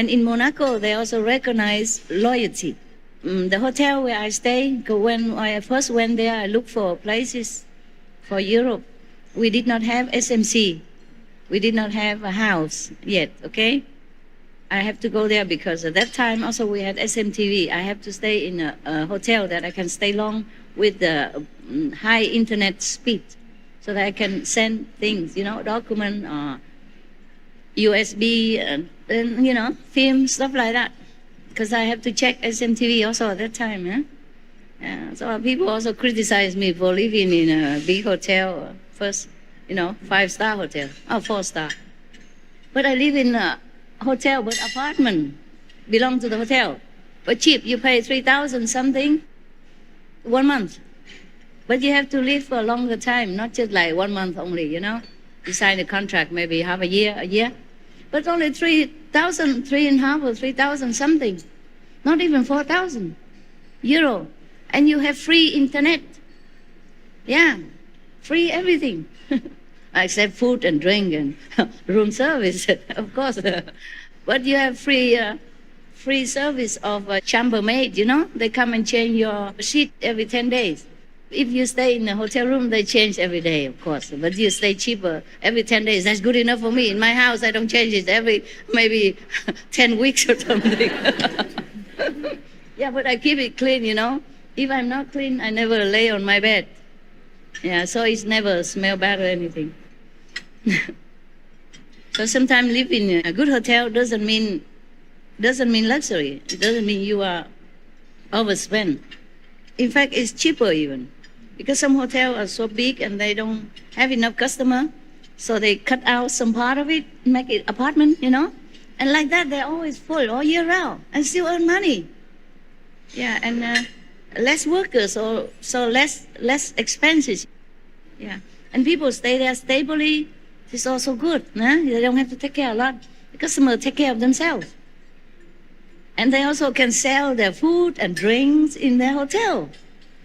And in Monaco, they also recognize loyalty. The hotel where I stay, when I first went there, I looked for places for Europe. We did not have SMC. We did not have a house yet, okay? I have to go there because at that time also we had SMTV. I have to stay in a hotel that I can stay long with the high internet speed so that I can send things, document or USB and film, stuff like that. Because I have to check SMTV also at that time. Yeah, so people also criticize me for living in a big hotel, first, 5-star hotel, 4-star. But I live in a hotel, but apartment belong to the hotel. But cheap, you pay 3,000 something 1 month. But you have to live for a longer time, not just like 1 month only, You sign a contract maybe half a year. But only 3,000, 3.5 or 3,000 something. Not even 4,000 euro. And you have free internet. Yeah, free everything. Except food and drink and room service, of course. But you have free service of a chambermaid, They come and change your sheet every 10 days. If you stay in a hotel room, they change every day, of course. But you stay cheaper every 10 days. That's good enough for me. In my house, I don't change it every maybe 10 weeks or something. Yeah, but I keep it clean, If I'm not clean, I never lay on my bed. Yeah, so it's never smell bad or anything. So sometimes living in a good hotel doesn't mean luxury. It doesn't mean you are overspent. In fact, it's cheaper even. Because some hotels are so big and they don't have enough customer, so they cut out some part of it, make it apartment, And like that, they're always full all year round and still earn money. Yeah, and less workers, so less expenses. Yeah, and people stay there stably. It's also good. They don't have to take care a lot. The customer take care of themselves. And they also can sell their food and drinks in their hotel.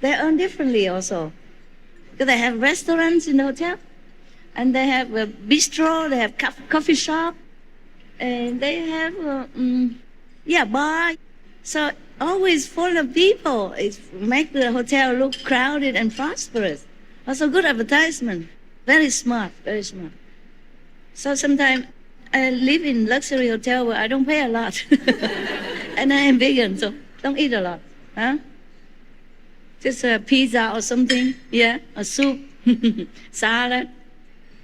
They earn differently also. Because they have restaurants in the hotel. And they have a bistro, they have coffee shop. And they have, bar. So always full of people. It makes the hotel look crowded and prosperous. Also good advertisement. Very smart, very smart. So sometimes I live in luxury hotel where I don't pay a lot. And I am vegan, so don't eat a lot. Just a pizza or something, a soup, salad,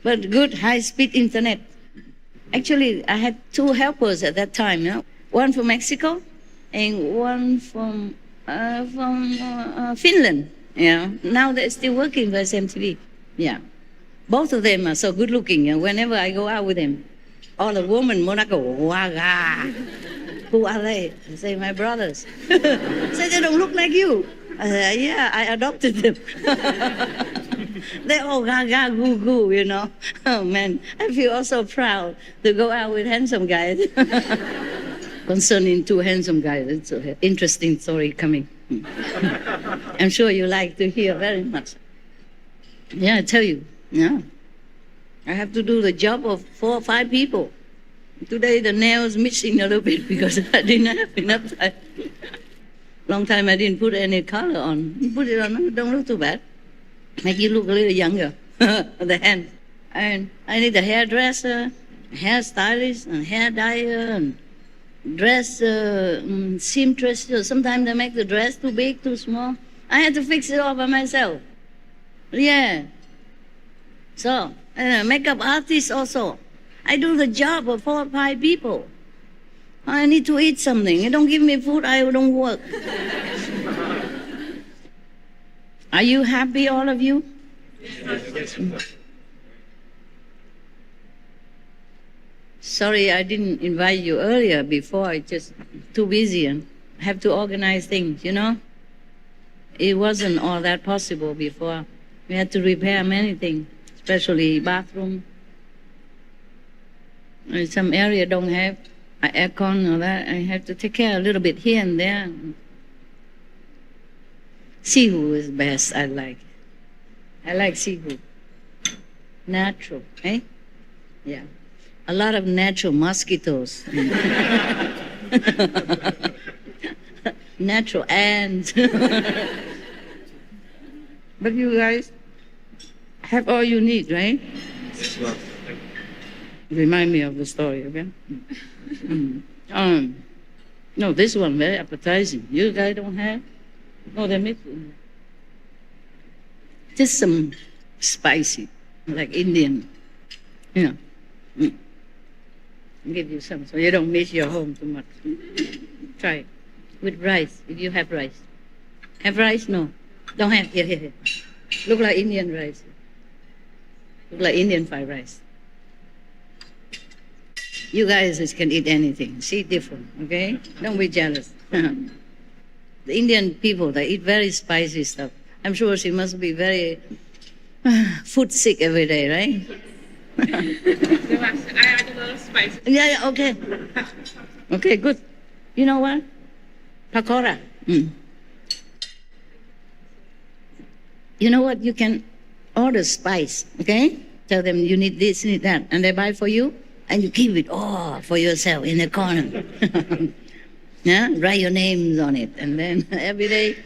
but good high-speed internet. Actually, I had 2 helpers at that time, one from Mexico and one from Finland. Now they're still working for SMTV. Yeah, both of them are so good-looking. Whenever I go out with them, all the women in Monaco, waga. Who are they? I say, my brothers. Say, they don't look like you. I say, yeah, I adopted them. They're all gaga, goo, goo, Oh, man, I feel also proud to go out with handsome guys. Concerning 2 handsome guys, it's an interesting story coming. I'm sure you like to hear very much. Yeah, I tell you, I have to do the job of 4 or 5 people. Today the nails missing a little bit because I didn't have enough time. Long time I didn't put any color on. You put it on, don't look too bad. Make you look a little younger, the hand. And I need a hairdresser, hairstylist, and hair dyer, and dress seamstress. Sometimes they make the dress too big, too small. I had to fix it all by myself. Yeah. So, makeup artist also. I do the job of 4 or 5 people. I need to eat something. You don't give me food, I don't work. Are you happy, all of you? Yes. Sorry, I didn't invite you earlier before. I just too busy and have to organize things, It wasn't all that possible before. We had to repair many things, especially bathroom. Some area don't have aircon or that. I have to take care a little bit here and there. Seafood is best, I like. I like seafood. Natural, eh? Yeah. A lot of natural mosquitoes. Natural ants. But you guys have all you need, right? Yes, ma'am. Remind me of the story, okay? No, this one very appetizing. You guys don't have? No, they're mixing. Just some spicy, like Indian. You know. Give you some so you don't miss your home too much. Try it. With rice, if you have rice. Have rice? No. Don't have. Here. Look like Indian rice. Look like Indian fried rice. You guys can eat anything. See different, okay? Don't be jealous. The Indian people, they eat very spicy stuff. I'm sure she must be very food sick every day, right? I add a lot of spices. Yeah, okay. Okay, good. You know what? Pakora. You know what? You can order spice, okay? Tell them you need this, need that, and they buy for you, and you keep it all for yourself in the corner. Yeah? Write your names on it, and then every day,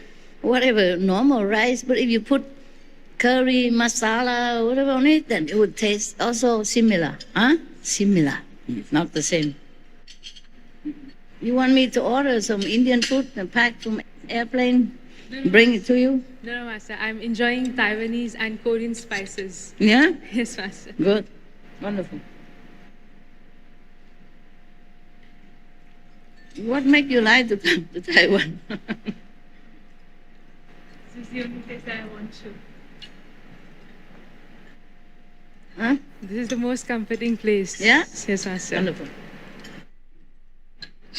whatever, normal rice, but if you put curry, masala, whatever on it, then it would taste also similar. Huh? Similar. Not the same. You want me to order some Indian food and pack from airplane, bring it to you? No, Master. I'm enjoying Taiwanese and Korean spices. Yeah? Yes, Master. Good. Wonderful. What made you like to come to Taiwan? This is the only place that I want to. Huh? This is the most comforting place. Yeah? Yes, Master. Wonderful.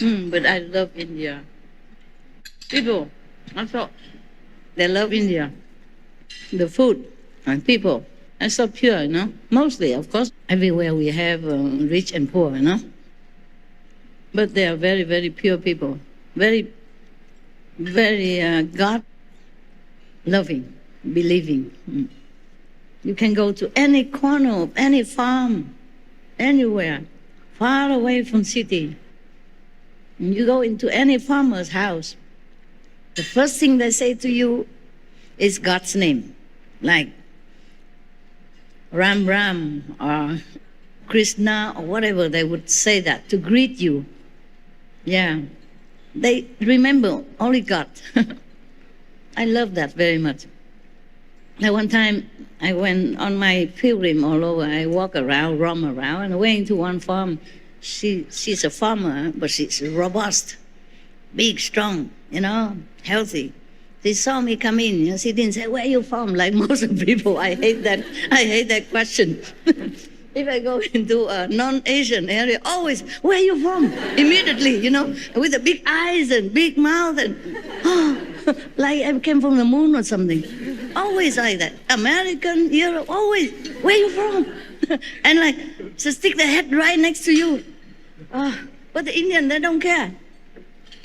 But I love India. People, also, they love India. The food and people are so pure, you know. Mostly, of course, everywhere we have rich and poor, you know. But they are very, very pure people. Very, very God-loving, believing. You can go to any corner of any farm, anywhere, far away from city. You go into any farmer's house, the first thing they say to you is God's name, like Ram Ram or Krishna or whatever, they would say that to greet you. Yeah, they remember only God. I love that very much. Now, one time I went on my pilgrim all over. I walk around, roam around, and I went into one farm. She's a farmer, but she's robust, big, strong, you know, healthy. She saw me come in. You know, she didn't say, "Where are you from?" Like most of people. I hate that question. If I go into a non-Asian area, always, "Where are you from?" Immediately, you know, with the big eyes and big mouth and like I came from the moon or something. Always like that. American, Europe, always, "Where are you from?" And like, so stick the head right next to you. But the Indian, they don't care.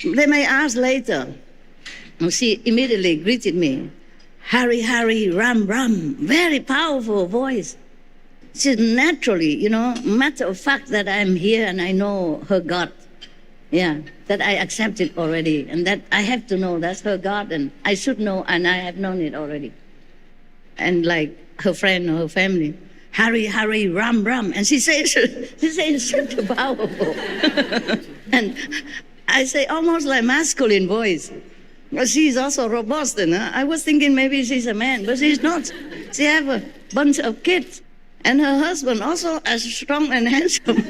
They may ask later. She immediately greeted me. "Hari, Hari, Ram, Ram." Very powerful voice. She's naturally, you know, matter of fact that I'm here and I know her God. Yeah, that I accept it already. And that I have to know that's her God and I should know and I have known it already. And like her friend or her family, "Hari, Hari, Ram, Ram." And she says such a powerful. And I say almost like masculine voice. But she's also robust. And I was thinking maybe she's a man, but she's not. She have a bunch of kids. And her husband also as strong and handsome.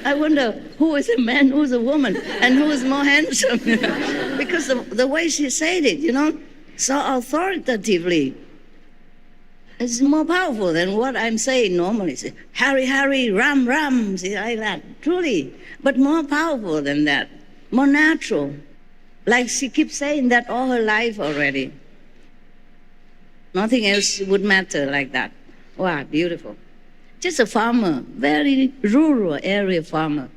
I wonder who is a man, who's a woman, and who is more handsome. Because the way she said it, you know, so authoritatively. It's more powerful than what I'm saying normally. "Hari, Hari, Ram, Ram." See, like that, truly. But more powerful than that. More natural. Like she keeps saying that all her life already. Nothing else would matter like that. Wow, beautiful. Just a farmer, very rural area farmer.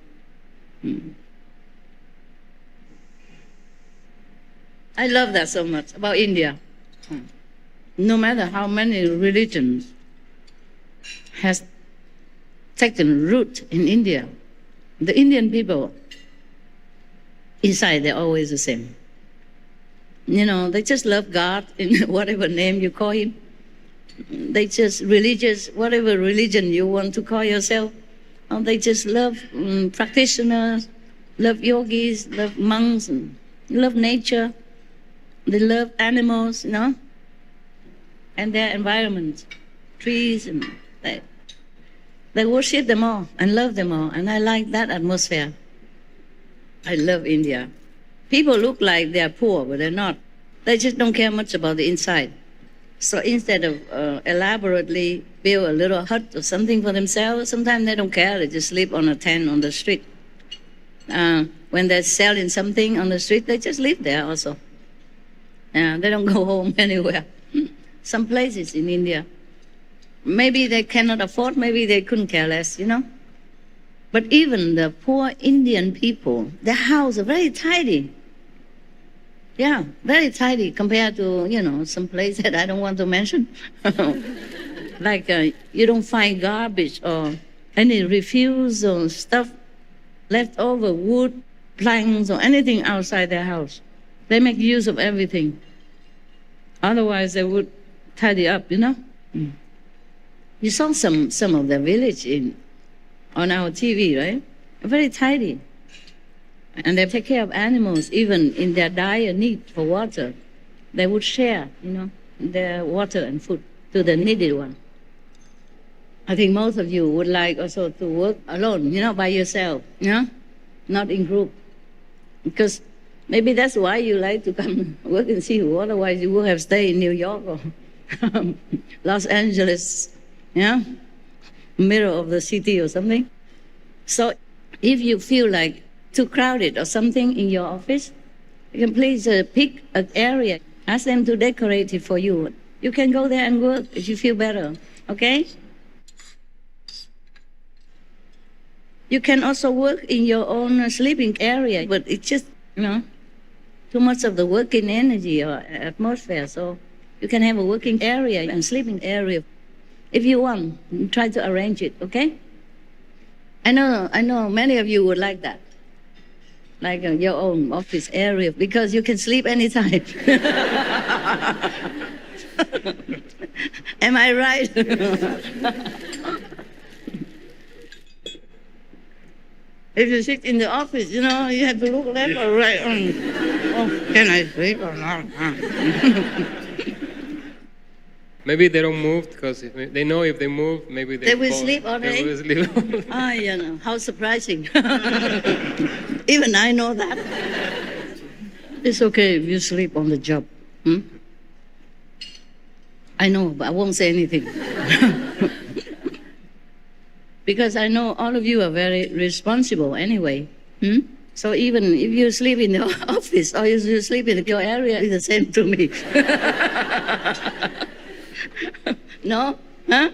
I love that so much about India. No matter how many religions has taken root in India, the Indian people inside they're always the same. You know, they just love God in whatever name you call him. They just religious, whatever religion you want to call yourself. They just love practitioners, love yogis, love monks, and love nature. They love animals, you know, and their environment, trees, and they worship them all and love them all. And I like that atmosphere. I love India. People look like they're poor, but they're not. They just don't care much about the inside. So instead of elaborately build a little hut or something for themselves, sometimes they don't care. They just sleep on a tent on the street. When they're selling something on the street, they just live there also. They don't go home anywhere. Some places in India, maybe they cannot afford, maybe they couldn't care less, you know. But even the poor Indian people, their houses are very tidy. Yeah, very tidy compared to, you know, some place that I don't want to mention. Like you don't find garbage or any refuse or stuff, leftover wood, planks or anything outside their house. They make use of everything. Otherwise, they would tidy up, you know. You saw some of the village on our TV, right? Very tidy. And they take care of animals, even in their dire need for water. They would share, you know, their water and food to the needy one. I think most of you would like also to work alone, you know, by yourself, you know, not in group. Because maybe that's why you like to come work in Cebu. Otherwise, you would have stayed in New York or Los Angeles, yeah, middle of the city or something. So if you feel like too crowded or something in your office, you can please pick an area. Ask them to decorate it for you. You can go there and work if you feel better, okay? You can also work in your own sleeping area, but it's just, you know, too much of the working energy or atmosphere. So you can have a working area and sleeping area. If you want, try to arrange it, okay? I know many of you would like that. Like your own office area, because you can sleep anytime. Am I right? If you sit in the office, you know, you have to look left or right. Oh, can I sleep or not? Maybe they don't move because they know if they move, maybe They will fall. sleep all day? They will sleep all day. Ah, you know, how surprising. Even I know that. It's okay if you sleep on the job. I know, but I won't say anything. Because I know all of you are very responsible anyway. So even if you sleep in the office or you sleep in your area, it's the same to me. No? Huh?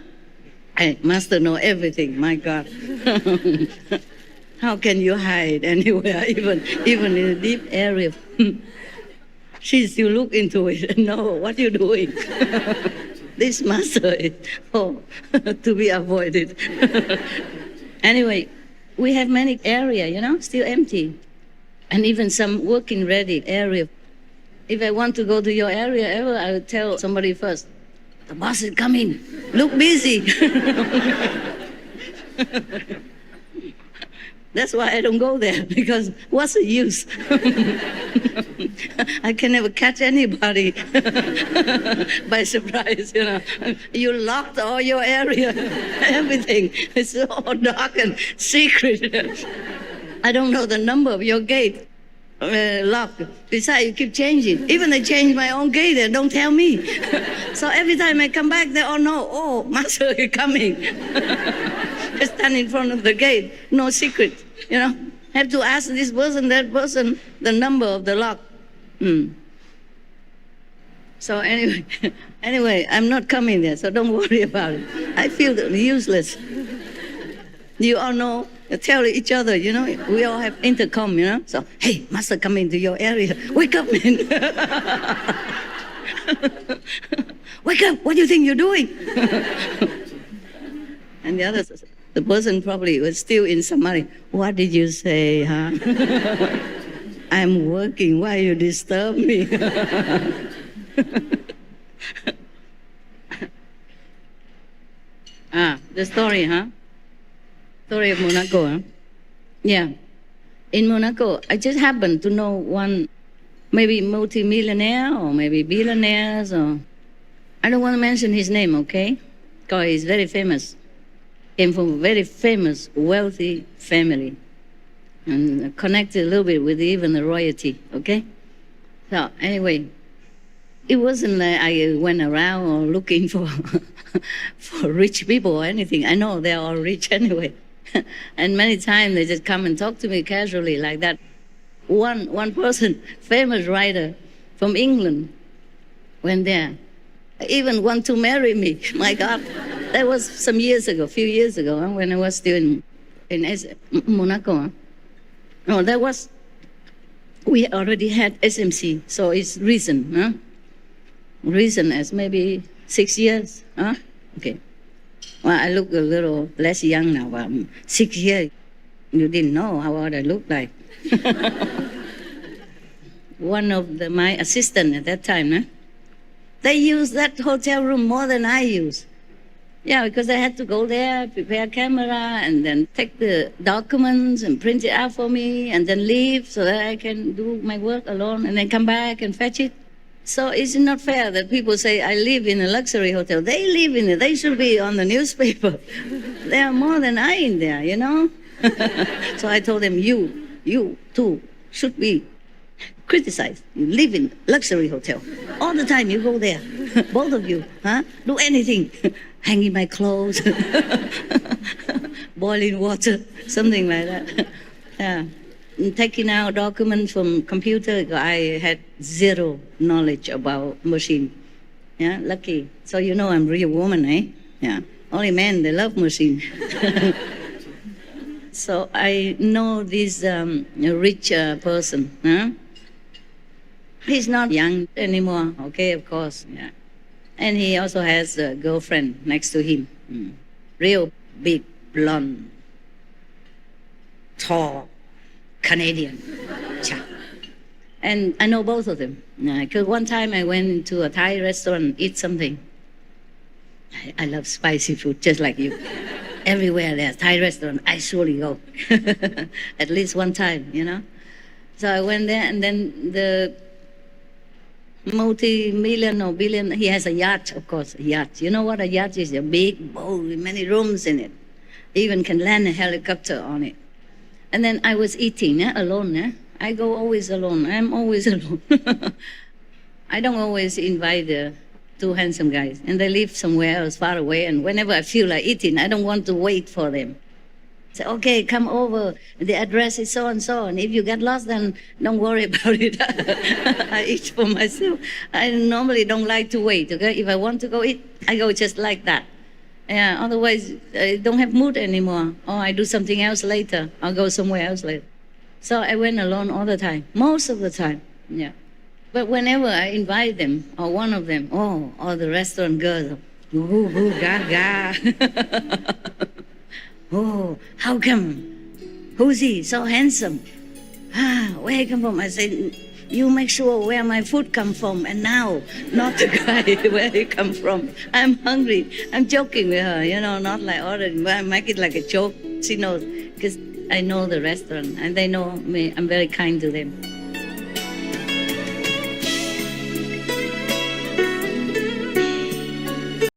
Hey, Master know everything, my God. How can you hide anywhere, even in a deep area? She still look into it and know what you're doing. This master is to be avoided. Anyway, we have many area, you know, still empty. And even some working ready area. If I want to go to your area ever, I would tell somebody first, the boss is coming, look busy. That's why I don't go there, because what's the use? I can never catch anybody by surprise, you know. You locked all your area, everything. It's all dark and secret. I don't know the number of your gate. Locked. Besides, you keep changing. Even they change my own gate, they don't tell me. So every time I come back, they all know, oh, Master is coming. I stand in front of the gate, no secret, you know. Have to ask this person, that person, the number of the lock. So anyway, I'm not coming there, so don't worry about it. I feel useless. You all know, tell each other, you know, we all have intercom, you know. So, hey, Master coming to your area. Wake up, man. Wake up, what do you think you're doing? And the others, the person probably was still in Samari. What did you say, huh? I'm working. Why you disturb me? The story, huh? Story of Monaco, huh? Yeah. In Monaco, I just happened to know one, maybe multi-millionaire or maybe billionaires, or I don't want to mention his name, okay? Because he's very famous. Came from a very famous, wealthy family, and connected a little bit with even the royalty, okay? So anyway, it wasn't like I went around or looking for for rich people or anything. I know they're all rich anyway. And many times they just come and talk to me casually like that. One person, famous writer from England, went there. Even want to marry me. My God, that was some years ago, a few years ago, huh, when I was still in Monaco. Huh? No, that was, we already had SMC, so it's recent. Huh? Recent as maybe 6 years. Huh? Okay. Well, I look a little less young now, but 6 years, you didn't know how old I looked like. One of my assistants at that time, huh? They used that hotel room more than I use. Yeah, because I had to go there, prepare camera, and then take the documents and print it out for me, and then leave so that I can do my work alone, and then come back and fetch it. So it's not fair that people say, I live in a luxury hotel. They live in it. They should be on the newspaper. There are more than I in there, you know? So I told them, you too should be criticized. You live in luxury hotel. All the time you go there. Both of you, huh? Do anything. Hanging my clothes. Boiling water. Something like that. Yeah. Taking out documents from computer, I had zero knowledge about machine. Yeah, lucky. So you know I'm a real woman, eh? Yeah. Only men, they love machine. So I know this rich person. Huh? He's not young anymore, okay, of course. Yeah. And he also has a girlfriend next to him. Real big, blonde, tall, Canadian. And I know both of them. Because one time I went to a Thai restaurant, eat something. I love spicy food, just like you. Everywhere there's Thai restaurant, I surely go. At least one time, you know. So I went there, and then the multi-million or billion, he has a yacht, of course, a yacht. You know what a yacht is? A big boat with many rooms in it. Even can land a helicopter on it. And then I was eating alone. I go always alone. I'm always alone. I don't always invite the two handsome guys. And they live somewhere else far away. And whenever I feel like eating, I don't want to wait for them. Say, okay, come over. The address is so and so. And if you get lost, then don't worry about it. I eat for myself. I normally don't like to wait. Okay, if I want to go eat, I go just like that. Yeah, otherwise I don't have mood anymore. Or I do something else later. I'll go somewhere else later. So I went alone all the time, most of the time. Yeah. But whenever I invite them, or one of them, or the restaurant girls, ooh, gaga. Oh, how come? Who's he? So handsome. Where he come from? I said, you make sure where my food come from, and now, not the guy where he come from. I'm hungry. I'm joking with her, you know, not like ordering, but I make it like a joke. She knows, because I know the restaurant, and they know me. I'm very kind to them.